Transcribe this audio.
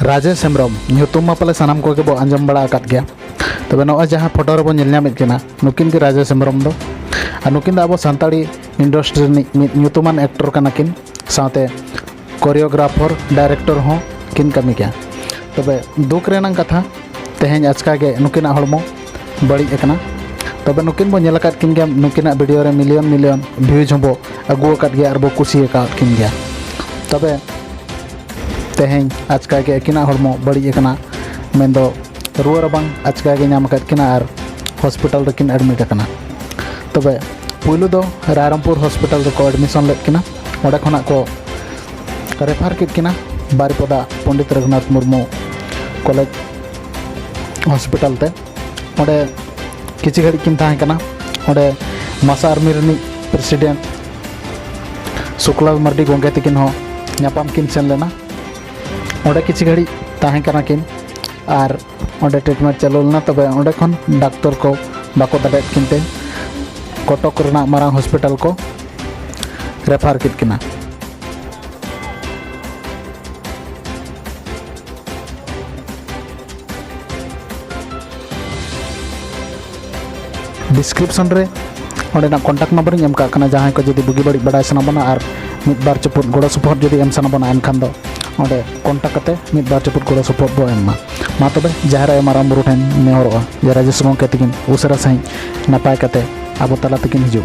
राजेश हेम्ब्रम ᱧᱩᱛᱩᱢ ᱯᱟᱞᱮ ᱥᱟᱱᱟᱢ ᱠᱚᱜᱮ ᱵᱚ ᱟᱸᱡᱚᱢ ᱵᱟᱲᱟ ᱟᱠᱟᱫ ᱜᱮᱭᱟ। तबे नॉय जहाँ फोटो रे बो नेल ᱧᱟᱢᱮᱫ किना नुकिन के राजेश हेम्ब्रम दो और नुकिन दा अब सानताड़ी इंडस्ट्री ᱧᱩᱛᱩᱢᱟᱱ एक्टर कना किन साथे कोरियोग्राफर डायरेक्टर हो किन कमी क्या तबे दुख रेना कथा तेहें आचका के नुकिना हड़मो बड़ी एकना तबे नुकिन बो नेल किन गया नुकिना वीडियो रे मिलियन मिलियन व्यूज हो बो अगु अकाद गया और बो कुसी अकाद किन गया तबे तेहें आचका के किना हड़मो बड़ी एकना मेन दो रुआ रबांग आचका के नाम अकाद किना और हॉस्पिटल रे किन एडमिट अकना तबे पुइलु दो रायरंगपुर हॉस्पिटल रे को एडमिशन लेत किना ओडे खना को रेफर कित किना बारिपदा पंडित रघुनाथ मुर्मू कॉलेज हॉस्पिटल ते ओडे किछि घड़ी किन ताहे कना ओडे मासा आर्मी रनी प्रेसिडेंट शुक्ला मर्डी गोंगे तकिन हो ᱧᱟᱯᱟᱢ किन सेन लेना ओडे किछि घड़ी ताहे कना किन और ओडे ट्रीटमेंट चालू लेना तबे ओडे खन डॉक्टर को बाको दाड़े किनते कटक रना मारांग हॉस्पिटल को रेफर कित किना डिस्क्रिप्शन रे ओडेना कॉन्टैक्ट नंबर एम का कना जहां को जदी बुगी बड़ी बड़ा सना बना और मिद बार चपुट गोड़ो सपोर्ट जदी एम सना बना एनखान दो ओडे कॉन्टैक्ट कते मिद बार चपुट गोड़ो सपोर्ट बो एम मा तबे जहारे माराम बुरु ठेन नेहरवा जे राजेश गोंके तकिन उसरा सही नपाय कते आबो तला तकिन हिजु।